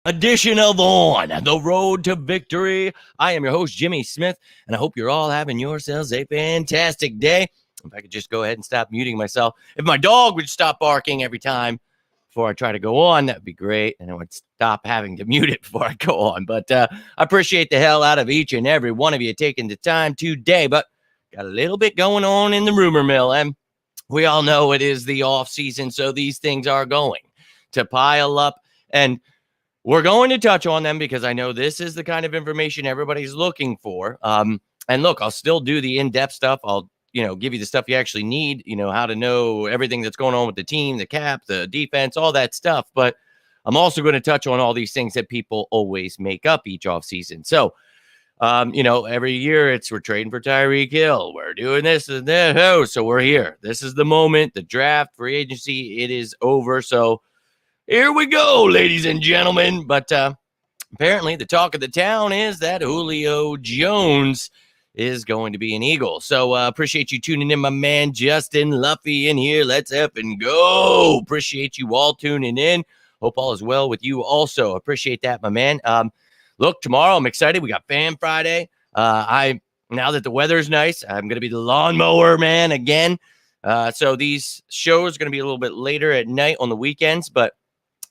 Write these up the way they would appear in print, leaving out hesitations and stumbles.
edition of On the Road to Victory. I am your host, Jimmy Smith, and I hope you're all having yourselves a fantastic day. If I could just go ahead and stop muting myself. If my dog would stop barking every time before I try to go on, that would be great, and I would stop having to mute it before I go on. But I appreciate the hell out of each and every one of you taking the time today, but got a little bit going on in the rumor mill, and we all know it is the off season, so these things are going to pile up, and we're going to touch on them because I know this is the kind of information everybody's looking for. And look, I'll still do the in-depth stuff. I'll, give you the stuff you actually need, how to know everything that's going on with the team, the cap, the defense, all that stuff. But I'm also going to touch on all these things that people always make up each offseason. So, every year we're trading for Tyreek Hill. We're doing this and that. Oh, so we're here. This is the moment. The draft, free agency, it is over. So, here we go, ladies and gentlemen. But apparently the talk of the town is that Julio Jones is going to be an Eagle. So appreciate you tuning in, my man Justin Luffy in here. Let's up and go. Appreciate you all tuning in. Hope all is well with you also. Appreciate that, my man. Look, tomorrow I'm excited. We got Fan Friday. Now that the weather's nice, I'm going to be the lawnmower man again. So these shows are going to be a little bit later at night on the weekends, but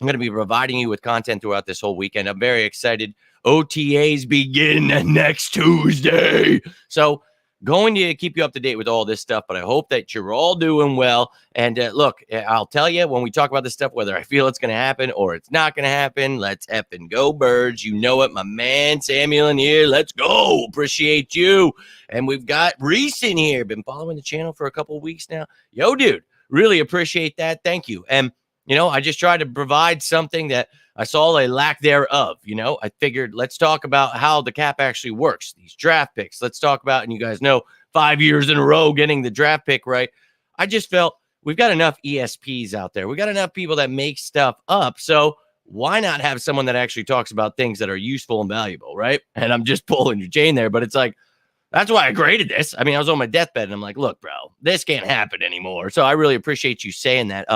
I'm going to be providing you with content throughout this whole weekend. I'm very excited. OTAs begin next Tuesday. So going to keep you up to date with all this stuff, but I hope that you're all doing well. And look, I'll tell you when we talk about this stuff, whether I feel it's going to happen or it's not going to happen. Let's effing go, birds. You know it, my man Samuel in here. Let's go. Appreciate you. And we've got Reese in here. Been following the channel for a couple of weeks now. Yo, dude, really appreciate that. Thank you. And I just tried to provide something that I saw a lack thereof. I figured let's talk about how the cap actually works, these draft picks. Let's talk about, and you guys know, 5 years in a row getting the draft pick right. I just felt we've got enough ESPs out there. We got enough people that make stuff up. So why not have someone that actually talks about things that are useful and valuable, right? And I'm just pulling your chain there, but it's like, that's why I created this. I mean, I was on my deathbed and I'm like, look, bro, this can't happen anymore. So I really appreciate you saying that.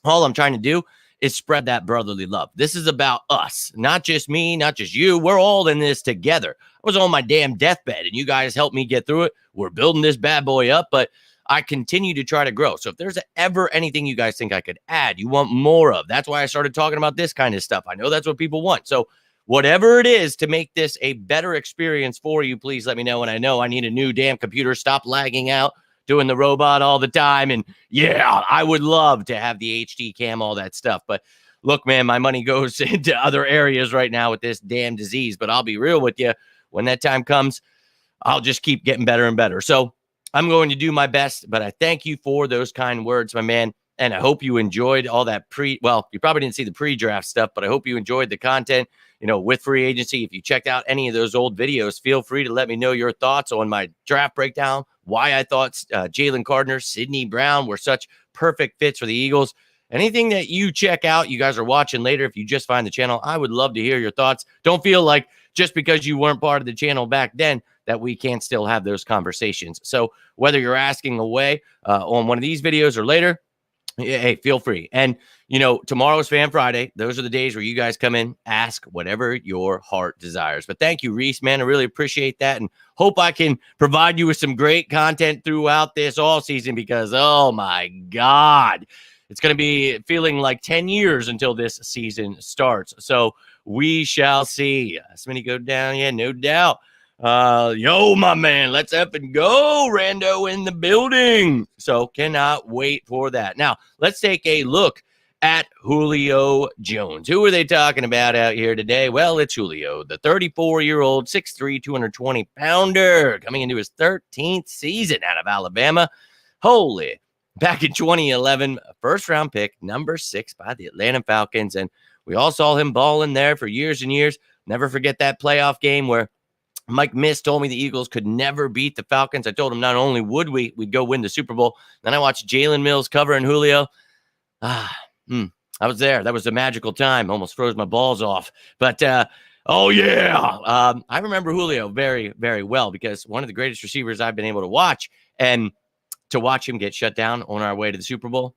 All I'm trying to do is spread that brotherly love. This is about us, not just me, not just you. We're all in this together. I was on my damn deathbed, and you guys helped me get through it. We're building this bad boy up, but I continue to try to grow. So if there's ever anything you guys think I could add, you want more of, that's why I started talking about this kind of stuff. I know that's what people want. So whatever it is to make this a better experience for you, please let me know. And I know I need a new damn computer. Stop lagging out, doing the robot all the time. And yeah, I would love to have the HD cam, all that stuff. But look, man, my money goes into other areas right now with this damn disease. But I'll be real with you. When that time comes, I'll just keep getting better and better. So I'm going to do my best. But I thank you for those kind words, my man. And I hope you enjoyed all that well, you probably didn't see the pre-draft stuff, but I hope you enjoyed the content, with free agency. If you checked out any of those old videos, feel free to let me know your thoughts on my draft breakdown, why I thought Jalen Gardner, Sidney Brown were such perfect fits for the Eagles. Anything that you check out, you guys are watching later, if you just find the channel, I would love to hear your thoughts. Don't feel like just because you weren't part of the channel back then that we can't still have those conversations. So whether you're asking away on one of these videos or later, hey, feel free. And, tomorrow's Fan Friday. Those are the days where you guys come in, ask whatever your heart desires. But thank you, Reese, man. I really appreciate that. And hope I can provide you with some great content throughout this all season because, oh, my God, it's going to be feeling like 10 years until this season starts. So we shall see. Smitty go down. Yeah, no doubt. Yo, my man, let's up and go. Rando in the building. So cannot wait for that. Now, let's take a look at Julio Jones. Who are they talking about out here today? Well, it's Julio, the 34-year-old, 6'3", 220-pounder, coming into his 13th season out of Alabama. Holy. Back in 2011, first-round pick, number 6 by the Atlanta Falcons. And we all saw him balling there for years and years. Never forget that playoff game where Mike Miss told me the Eagles could never beat the Falcons. I told him not only would we'd go win the Super Bowl. Then I watched Jalen Mills covering Julio. I was there. That was a magical time. Almost froze my balls off. But, oh, yeah. I remember Julio very, very well because one of the greatest receivers I've been able to watch. And to watch him get shut down on our way to the Super Bowl,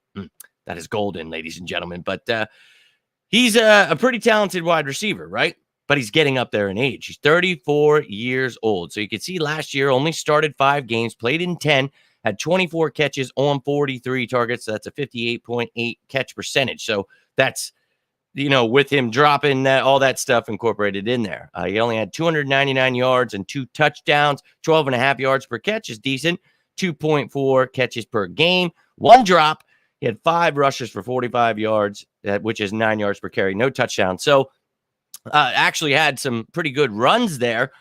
that is golden, ladies and gentlemen. But He's a pretty talented wide receiver, right? But he's getting up there in age. He's 34 years old. So you can see last year only started 5 games, played in 10, had 24 catches on 43 targets. So that's a 58.8 catch percentage. So that's, with him dropping that, all that stuff incorporated in there. He only had 299 yards and 2 touchdowns. 12 and a half yards per catch is decent. 2.4 catches per game. 1 drop. He had 5 rushes for 45 yards, which is 9 yards per carry. No touchdown. So actually had some pretty good runs there.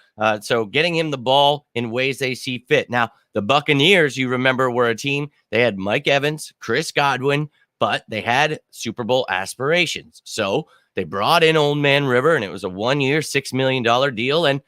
So getting him the ball in ways they see fit. Now, the Buccaneers, you remember, were a team. They had Mike Evans, Chris Godwin, but they had Super Bowl aspirations. So they brought in Old Man River, and it was a 1-year, $6 million deal. And,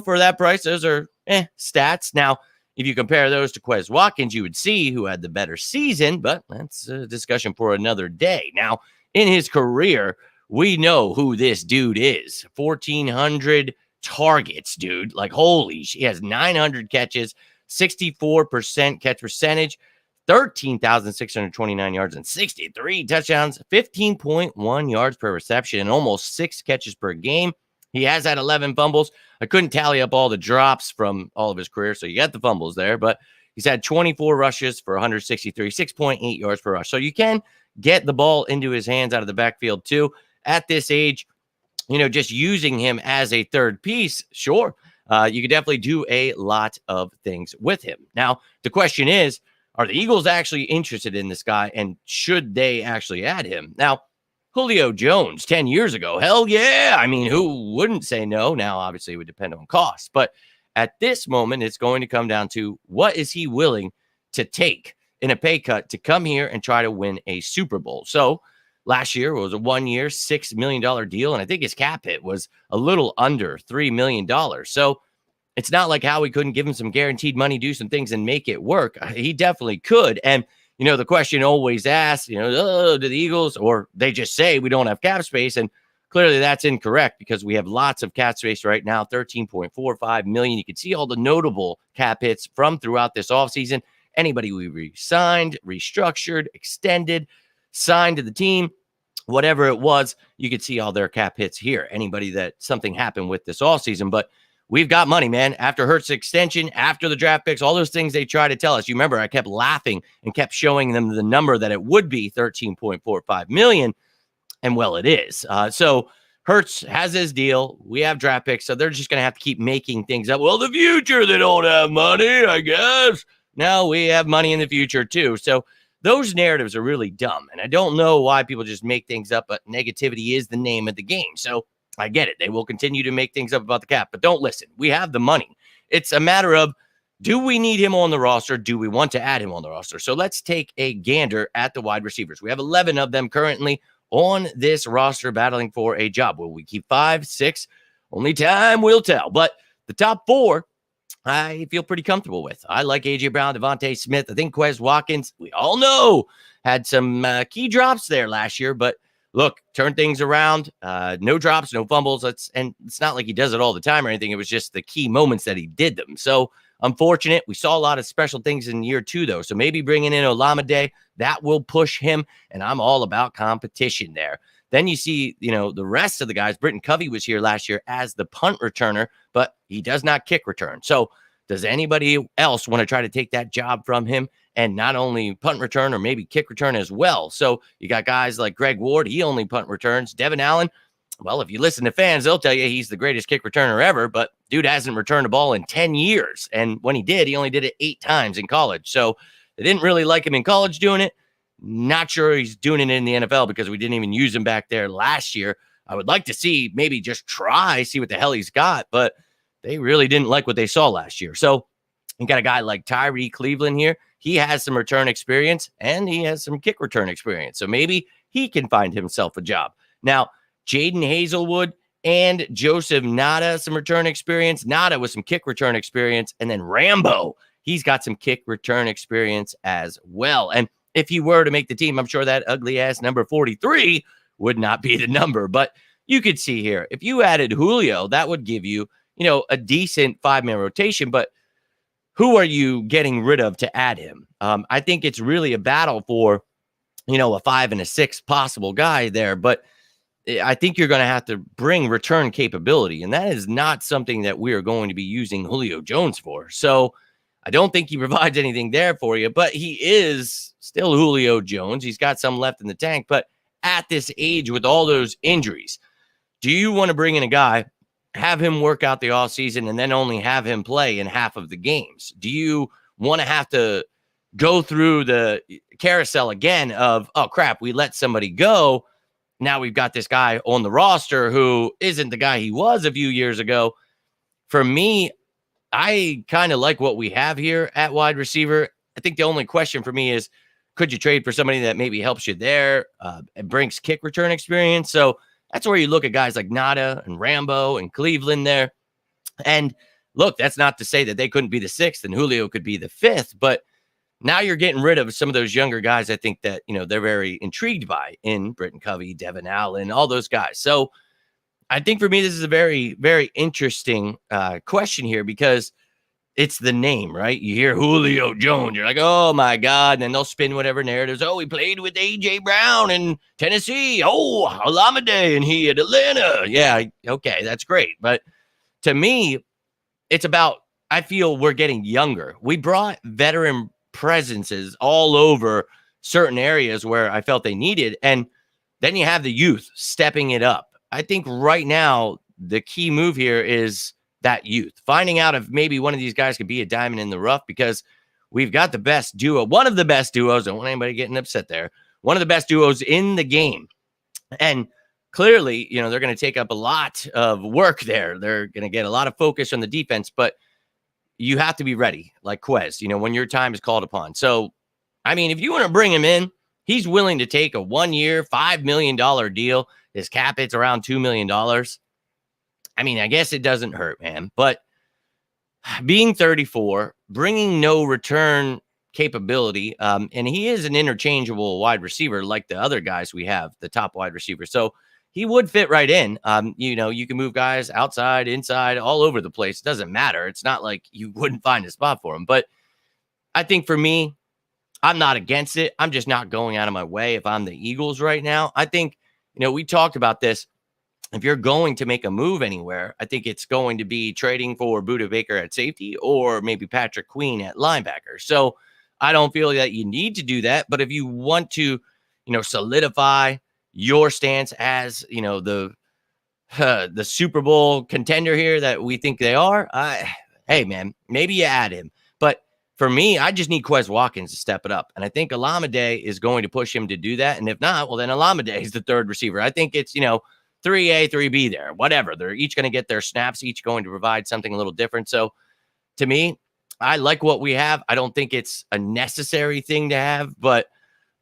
for that price, those are stats. Now, if you compare those to Quez Watkins, you would see who had the better season, but that's a discussion for another day. Now, in his career, we know who this dude is. 1,400 targets, dude. Like, holy, he has 900 catches, 64% catch percentage, 13,629 yards and 63 touchdowns, 15.1 yards per reception, and almost 6 catches per game. He has had 11 fumbles. I couldn't tally up all the drops from all of his career, so you got the fumbles there, but he's had 24 rushes for 163, 6.8 yards per rush. So you can get the ball into his hands out of the backfield too. At this age, just using him as a third piece, sure, you could definitely do a lot of things with him. Now, the question is, are the Eagles actually interested in this guy, and should they actually add him? Now, Julio Jones 10 years ago, hell yeah. I mean, who wouldn't say no? Now, obviously, it would depend on cost. But at this moment, it's going to come down to what is he willing to take in a pay cut to come here and try to win a Super Bowl. So last year was a 1-year, $6 million deal, and I think his cap hit was a little under $3 million. So it's not like how we couldn't give him some guaranteed money, do some things, and make it work. He definitely could. And the question always asked, do the Eagles, or they just say we don't have cap space. And clearly that's incorrect because we have lots of cap space right now, $13.45 million. You can see all the notable cap hits from throughout this offseason. Anybody we re-signed, restructured, extended, signed to the team, whatever it was, you could see all their cap hits here. Anybody that something happened with this offseason. But we've got money, man. After Hurts' extension, after the draft picks, all those things they try to tell us. You remember, I kept laughing and kept showing them the number that it would be, $13.45 million. And well, it is. So Hurts has his deal. We have draft picks, so they're just going to have to keep making things up. Well, the future, they don't have money, I guess. Now we have money in the future, too. So those narratives are really dumb. And I don't know why people just make things up, but negativity is the name of the game. So I get it. They will continue to make things up about the cap, but don't listen. We have the money. It's a matter of, do we need him on the roster? Do we want to add him on the roster? So let's take a gander at the wide receivers. We have 11 of them currently on this roster battling for a job. Will we keep 5, 6? Only time will tell. But the top 4, I feel pretty comfortable with. I like A.J. Brown, Devontae Smith. I think Quez Watkins, we all know, had some key drops there last year, but look, turn things around. No drops, no fumbles. And it's not like he does it all the time or anything. It was just the key moments that he did them. So unfortunate. We saw a lot of special things in year 2, though. So maybe bringing in Olamide, that will push him. And I'm all about competition there. Then you see, the rest of the guys. Britton Covey was here last year as the punt returner, but he does not kick return. So does anybody else want to try to take that job from him? And not only punt return or maybe kick return as well. So you got guys like Greg Ward. He only punt returns. Devin Allen. Well, if you listen to fans, they'll tell you he's the greatest kick returner ever, but dude hasn't returned a ball in 10 years. And when he did, he only did it 8 times in college. So they didn't really like him in college doing it. Not sure he's doing it in the NFL because we didn't even use him back there last year. I would like to see maybe just see what the hell he's got, but they really didn't like what they saw last year. So you got a guy like Tyree Cleveland here. He has some return experience and he has some kick return experience. So maybe he can find himself a job. Now, Jaden Hazelwood and Joseph Nada, some return experience. Nada with some kick return experience. And then Rambo, he's got some kick return experience as well. And if he were to make the team, I'm sure that ugly ass number 43 would not be the number. But you could see here, if you added Julio, that would give you, a decent 5-man rotation. But who are you getting rid of to add him? I think it's really a battle for, a 5 and a 6 possible guy there. But I think you're going to have to bring return capability, and that is not something that we are going to be using Julio Jones for. So I don't think he provides anything there for you, but he is still Julio Jones. He's got some left in the tank, but at this age with all those injuries, do you want to bring in a guy, have him work out the offseason, and then only have him play in half of the games? Do you want to have to go through the carousel again of, oh, crap, we let somebody go. Now we've got this guy on the roster who isn't the guy he was a few years ago. For me, I kind of like what we have here at wide receiver. I think the only question for me is, could you trade for somebody that maybe helps you there and brings kick return experience? So that's where you look at guys like Nada and Rambo and Cleveland there. And look, that's not to say that they couldn't be the sixth and Julio could be the fifth, but now you're getting rid of some of those younger guys. I think that, they're very intrigued by in Britton Covey, Devin Allen, all those guys. So I think for me, this is a very, very interesting question here because it's the name, right? You hear Julio Jones, you're like, oh my God. And then they'll spin whatever narratives. Oh, he played with A.J. Brown in Tennessee. Oh, Olamide and he at Atlanta. Yeah, okay, that's great. But to me, it's about, I feel we're getting younger. We brought veteran presences all over certain areas where I felt they needed. And then you have the youth stepping it up. I think right now, the key move here is that youth, finding out if maybe one of these guys could be a diamond in the rough, because we've got the best duo, one of the best duos. I don't want anybody getting upset there. One of the best duos in the game. And clearly, they're going to take up a lot of work there. They're going to get a lot of focus on the defense, but you have to be ready, like Quez, when your time is called upon. So, I mean, if you want to bring him in, he's willing to take a 1 year, $5 million deal. His cap hit's around $2 million. I mean, I guess it doesn't hurt, man. But being 34, bringing no return capability, and he is an interchangeable wide receiver like the other guys we have, the top wide receiver. So he would fit right in. You can move guys outside, inside, all over the place. It doesn't matter. It's not like you wouldn't find a spot for him. But I think for me, I'm not against it. I'm just not going out of my way if I'm the Eagles right now. I think, we talked about this. If you're going to make a move anywhere, I think it's going to be trading for Budda Baker at safety or maybe Patrick Queen at linebacker. So I don't feel that you need to do that. But if you want to, solidify your stance as, the Super Bowl contender here that we think they are, hey, man, maybe you add him. But for me, I just need Quez Watkins to step it up. And I think Olamide is going to push him to do that. And if not, well, then Olamide is the third receiver. I think it's, 3A, 3B there, whatever. They're each going to get their snaps, each going to provide something a little different. So to me, I like what we have. I don't think it's a necessary thing to have, but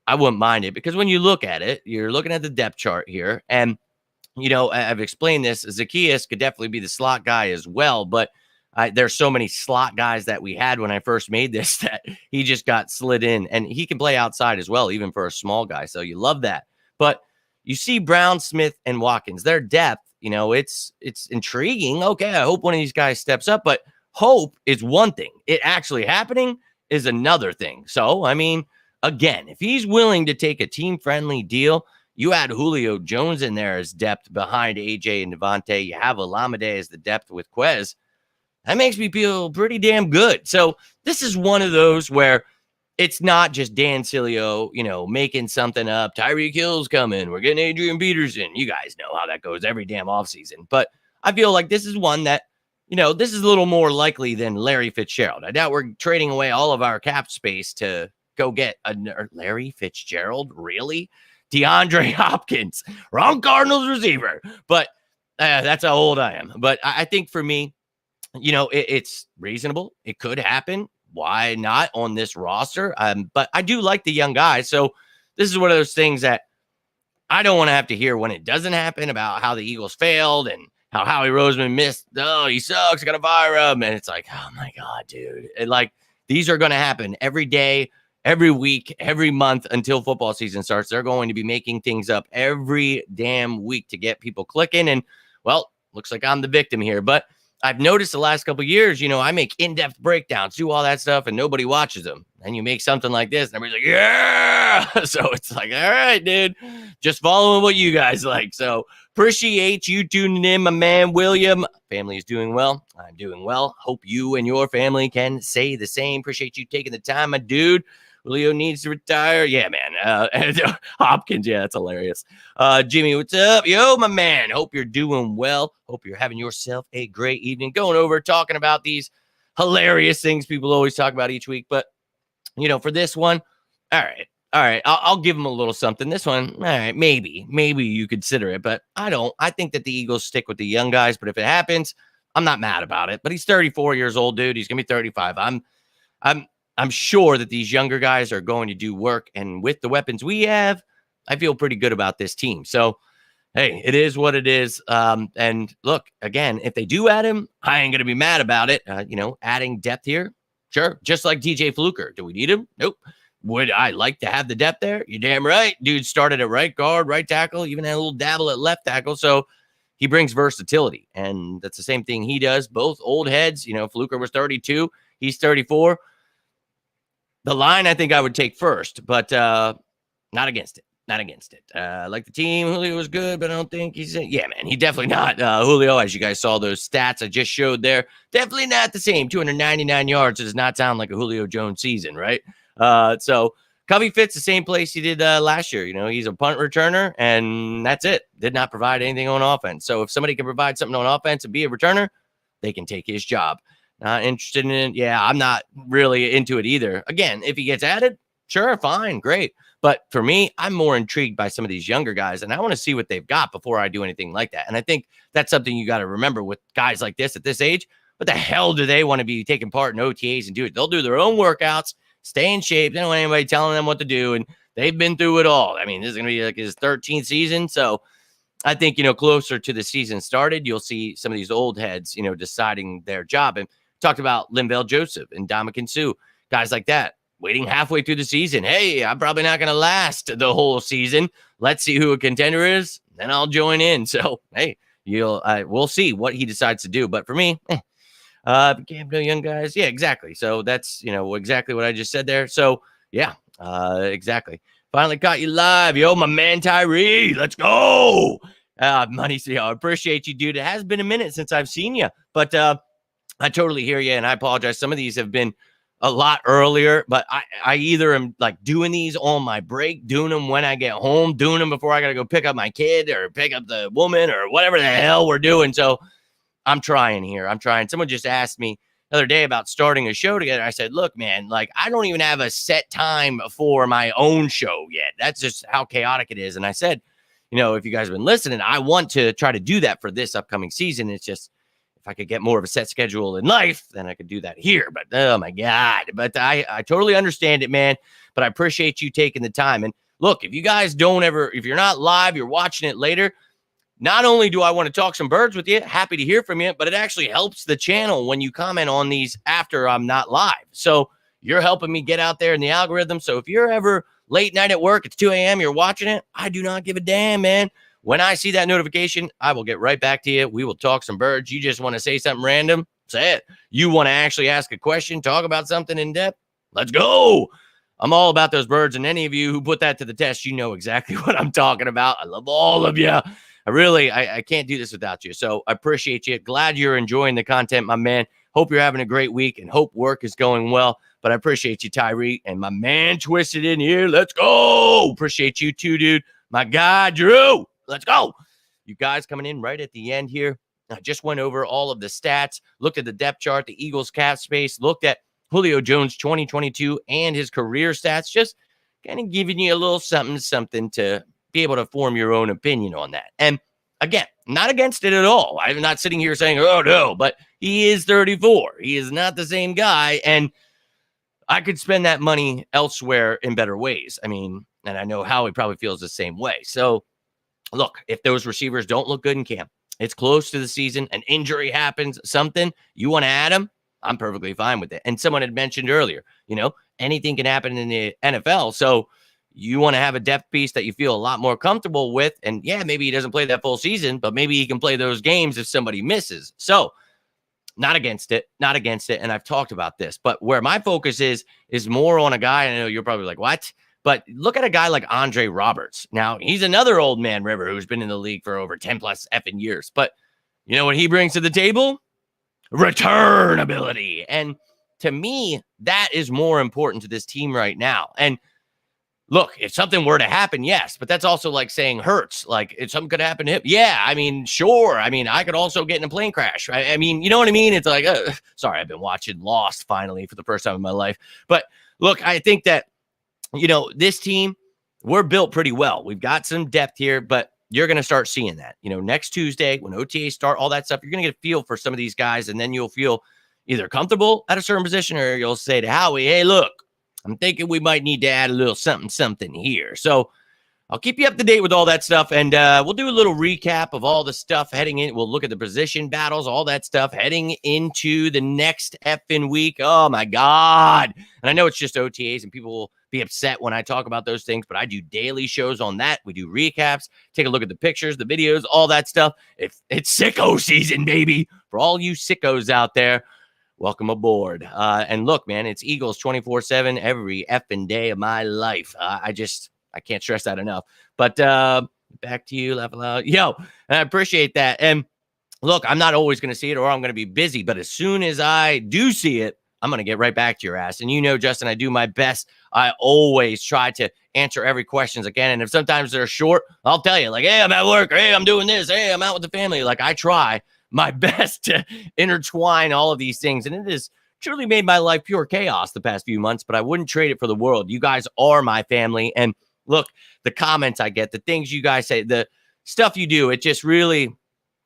I wouldn't mind it because when you look at it, you're looking at the depth chart here. And, I've explained this. Zacchaeus could definitely be the slot guy as well, but there's so many slot guys that we had when I first made this that he just got slid in, and he can play outside as well, even for a small guy. So you love that. But you see Brown, Smith, and Watkins, their depth, it's intriguing. Okay, I hope one of these guys steps up, but hope is one thing. It actually happening is another thing. So, I mean, again, if he's willing to take a team-friendly deal, you add Julio Jones in there as depth behind AJ and Devontae. You have Olamide as the depth with Quez. That makes me feel pretty damn good. So this is one of those where it's not just Dan Sileo, making something up. Tyreek Hill's coming. We're getting Adrian Peterson. You guys know how that goes every damn offseason. But I feel like this is one that, this is a little more likely than Larry Fitzgerald. I doubt we're trading away all of our cap space to go get Larry Fitzgerald. Really? DeAndre Hopkins, wrong Cardinals receiver. But that's how old I am. But I think for me, it's reasonable. It could happen. Why not on this roster? But I do like the young guys. So this is one of those things that I don't want to have to hear when it doesn't happen about how the Eagles failed and how Howie Roseman missed. Oh, he sucks. I got to fire him. And it's like, oh my God, dude. And like, these are going to happen every day, every week, every month until football season starts. They're going to be making things up every damn week to get people clicking. And well, looks like I'm the victim here, but I've noticed the last couple of years, I make in-depth breakdowns, do all that stuff, and nobody watches them. And you make something like this, and everybody's like, yeah. So it's like, all right, dude, just following what you guys like. So appreciate you tuning in, my man, William. Family is doing well. I'm doing well. Hope you and your family can say the same. Appreciate you taking the time, my dude. Julio needs to retire. Yeah, man. Hopkins, yeah, that's hilarious. Jimmy, what's up? Yo, my man. Hope you're doing well. Hope you're having yourself a great evening. Going over talking about these hilarious things people always talk about each week. But, for this one, all right. I'll give them a little something. This one, all right, maybe you consider it, but I don't. I think that the Eagles stick with the young guys, but if it happens, I'm not mad about it. But he's 34 years old, dude. He's going to be 35. I'm sure that these younger guys are going to do work. And with the weapons we have, I feel pretty good about this team. So, hey, it is what it is. And look, again, if they do add him, I ain't going to be mad about it. Adding depth here, sure. Just like DJ Fluker. Do we need him? Nope. Would I like to have the depth there? You're damn right. Dude started at right guard, right tackle, even had a little dabble at left tackle. So he brings versatility. And that's the same thing he does. Both old heads. Fluker was 32. He's 34. The line I think I would take first, but not against it. Like the team, Julio was good, but I don't think yeah, man, he definitely not. Julio, as you guys saw those stats I just showed there, definitely not the same. 299 yards does not sound like a Julio Jones season, right? So Covey fits the same place he did last year. He's a punt returner, and that's it. Did not provide anything on offense. So if somebody can provide something on offense and be a returner, they can take his job. Not interested in it. Yeah, I'm not really into it either. Again, if he gets added, sure, fine, great. But for me, I'm more intrigued by some of these younger guys, and I want to see what they've got before I do anything like that. And I think that's something you got to remember with guys like this at this age. What the hell do they want to be taking part in OTAs and do it? They'll do their own workouts, stay in shape. They don't want anybody telling them what to do, and they've been through it all. I mean, this is going to be like his 13th season, so I think, closer to the season started, you'll see some of these old heads, deciding their job. And talked about Linval Joseph and Ndamukong Suh, guys like that, waiting halfway through the season. Hey, I'm probably not going to last the whole season. Let's see who a contender is, then I'll join in. So, hey, we'll see what he decides to do. But for me, no young guys. Yeah, exactly. So that's, exactly what I just said there. So, yeah, exactly. Finally caught you live. Yo, my man Tyree, let's go. Money, I appreciate you, dude. It has been a minute since I've seen you, but I totally hear you, and I apologize. Some of these have been a lot earlier, but I either am like doing these on my break, doing them when I get home, doing them before I got to go pick up my kid or pick up the woman or whatever the hell we're doing. So I'm trying here. Someone just asked me the other day about starting a show together. I said, look, man, like I don't even have a set time for my own show yet. That's just how chaotic it is. And I said, if you guys have been listening, I want to try to do that for this upcoming season. It's just, if I could get more of a set schedule in life, then I could do that here. But oh my God. But I totally understand it, man. But I appreciate you taking the time. And look, if you guys if you're not live, you're watching it later. Not only do I want to talk some birds with you, happy to hear from you, but it actually helps the channel when you comment on these after I'm not live. So you're helping me get out there in the algorithm. So if you're ever late night at work, it's 2 a.m., you're watching it, I do not give a damn, man. When I see that notification, I will get right back to you. We will talk some birds. You just want to say something random? Say it. You want to actually ask a question, talk about something in depth? Let's go. I'm all about those birds. And any of you who put that to the test, you know exactly what I'm talking about. I love all of you. I can't do this without you. So I appreciate you. Glad you're enjoying the content, my man. Hope you're having a great week and hope work is going well. But I appreciate you, Tyree, and my man Twisted in here. Let's go. Appreciate you too, dude. My guy, Drew. Let's go. You guys coming in right at the end here. I just went over all of the stats, looked at the depth chart, the Eagles cap space, looked at Julio Jones 2022 and his career stats, just kind of giving you a little something to be able to form your own opinion on that. And again, not against it at all. I'm not sitting here saying, oh, no, but he is 34. He is not the same guy. And I could spend that money elsewhere in better ways. I mean, and I know Howie probably feels the same way. So, look, if those receivers don't look good in camp, it's close to the season, an injury happens, something, you want to add them, I'm perfectly fine with it. And someone had mentioned earlier, anything can happen in the NFL. So you want to have a depth piece that you feel a lot more comfortable with. And yeah, maybe he doesn't play that full season, but maybe he can play those games if somebody misses. So not against it, not against it. And I've talked about this, but where my focus is more on a guy. I know you're probably like, what? But look at a guy like Andre Roberts. Now, he's another old man River who's been in the league for over 10 plus effing years. But you know what he brings to the table? Return ability. And to me, that is more important to this team right now. And look, if something were to happen, yes, but that's also like saying Hurts. Like, if something could happen to him, yeah, I mean, sure. I mean, I could also get in a plane crash. I mean, you know what I mean? It's like, sorry, I've been watching Lost finally for the first time in my life. But look, I think that, you know, this team, we're built pretty well. We've got some depth here, but you're going to start seeing that. You know, next Tuesday when OTAs start, all that stuff, you're going to get a feel for some of these guys, and then you'll feel either comfortable at a certain position or you'll say to Howie, hey, look, I'm thinking we might need to add a little something here. So I'll keep you up to date with all that stuff, and we'll do a little recap of all the stuff heading in. We'll look at the position battles, all that stuff heading into the next effing week. Oh, my God. And I know it's just OTAs, and people will be upset when I talk about those things, but I do daily shows on that. We do recaps, take a look at the pictures, the videos, all that stuff. It's sicko season, baby. For all you sickos out there, welcome aboard. And look, man, it's Eagles 24/7 every effing day of my life. I can't stress that enough. But back to you, laugh aloud. Yo, I appreciate that. And look, I'm not always going to see it or I'm going to be busy. But as soon as I do see it, I'm going to get right back to your ass. And you know, Justin, I do my best. I always try to answer every questions I can. And if sometimes they're short, I'll tell you, like, hey, I'm at work. Or, hey, I'm doing this. Hey, I'm out with the family. Like, I try my best to intertwine all of these things. And it has truly made my life pure chaos the past few months, but I wouldn't trade it for the world. You guys are my family. And look, the comments I get, the things you guys say, the stuff you do, it just really,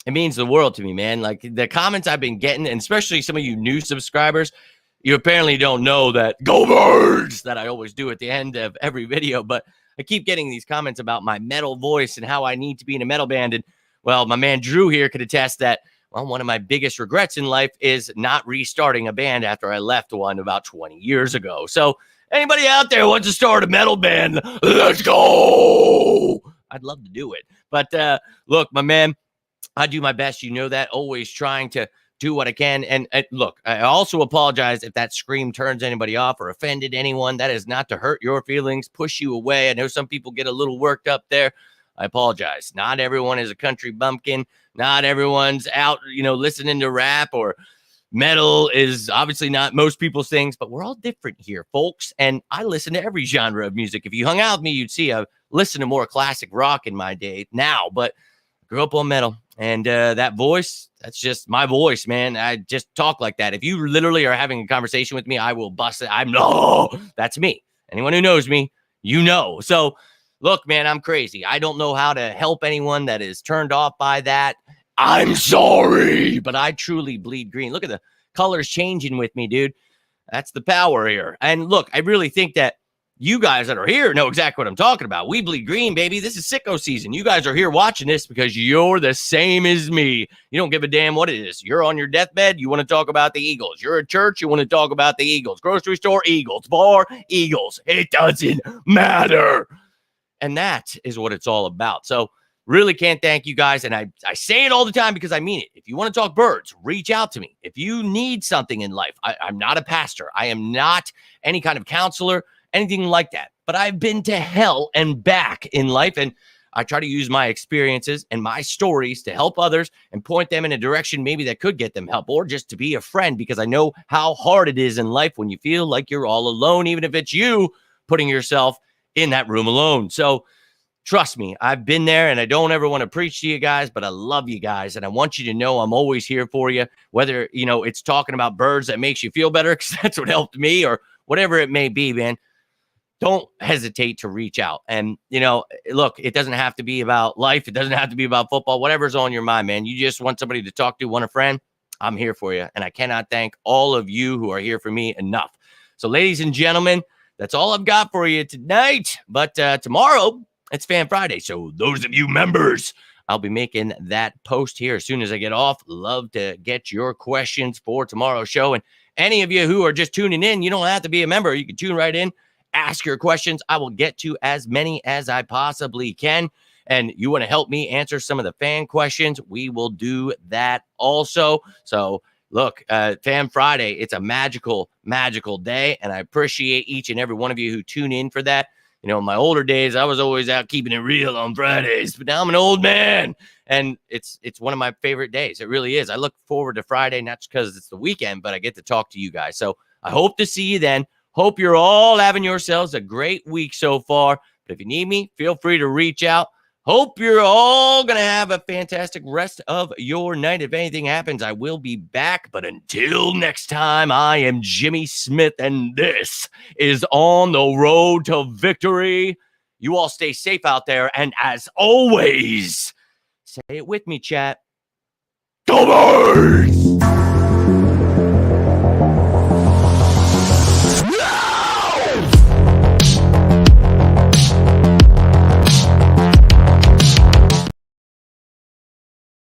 it means the world to me, man. Like the comments I've been getting, and especially some of you new subscribers, you apparently don't know that go birds that I always do at the end of every video, but I keep getting these comments about my metal voice and how I need to be in a metal band. And well, my man Drew here could attest that, well, one of my biggest regrets in life is not restarting a band after I left one about 20 years ago. So anybody out there wants to start a metal band, let's go. I'd love to do it. But look, my man, I do my best. You know that. Always trying to do what I can. And look, I also apologize if that scream turns anybody off or offended anyone. That is not to hurt your feelings, push you away. I know some people get a little worked up there. I apologize. Not everyone is a country bumpkin. Not everyone's out, you know, listening to rap, or metal is obviously not most people's things, but we're all different here, folks. And I listen to every genre of music. If you hung out with me, you'd see I listen to more classic rock in my day now, but I grew up on metal. And that voice, that's just my voice, man. I just talk like that. If you literally are having a conversation with me, I will bust it. That's me. Anyone who knows me, you know. So look, man, I'm crazy. I don't know how to help anyone that is turned off by that. I'm sorry, but I truly bleed green. Look at the colors changing with me, dude. That's the power here. And look, I really think that you guys that are here know exactly what I'm talking about. We bleed green, baby. This is sicko season. You guys are here watching this because you're the same as me. You don't give a damn what it is. You're on your deathbed. You want to talk about the Eagles. You're at church. You want to talk about the Eagles. Grocery store, Eagles. Bar, Eagles. It doesn't matter. And that is what it's all about. So really can't thank you guys. And I say it all the time because I mean it. If you want to talk birds, reach out to me. If you need something in life, I'm not a pastor. I am not any kind of counselor, anything like that. But I've been to hell and back in life. And I try to use my experiences and my stories to help others and point them in a direction maybe that could get them help, or just to be a friend, because I know how hard it is in life when you feel like you're all alone, even if it's you putting yourself in that room alone. So trust me, I've been there, and I don't ever want to preach to you guys, but I love you guys. And I want you to know I'm always here for you, whether, you know, it's talking about birds that makes you feel better, because that's what helped me, or whatever it may be, man. Don't hesitate to reach out. And, you know, look, it doesn't have to be about life. It doesn't have to be about football, whatever's on your mind, man. You just want somebody to talk to, want a friend. I'm here for you. And I cannot thank all of you who are here for me enough. So ladies and gentlemen, that's all I've got for you tonight. But tomorrow, it's Fan Friday. So those of you members, I'll be making that post here as soon as I get off. Love to get your questions for tomorrow's show. And any of you who are just tuning in, you don't have to be a member. You can tune right in, ask your questions. I will get to as many as I possibly can. And you want to help me answer some of the fan questions, we will do that also. So look, Fan Friday, it's a magical, magical day. And I appreciate each and every one of you who tune in for that. You know, in my older days, I was always out keeping it real on Fridays, but now I'm an old man. And it's one of my favorite days. It really is. I look forward to Friday, not just because it's the weekend, but I get to talk to you guys. So I hope to see you then. Hope you're all having yourselves a great week so far. But if you need me, feel free to reach out. Hope you're all going to have a fantastic rest of your night. If anything happens, I will be back. But until next time, I am Jimmy Smith, and this is On the Road to Victory. You all stay safe out there. And as always, say it with me, chat. Go Birds!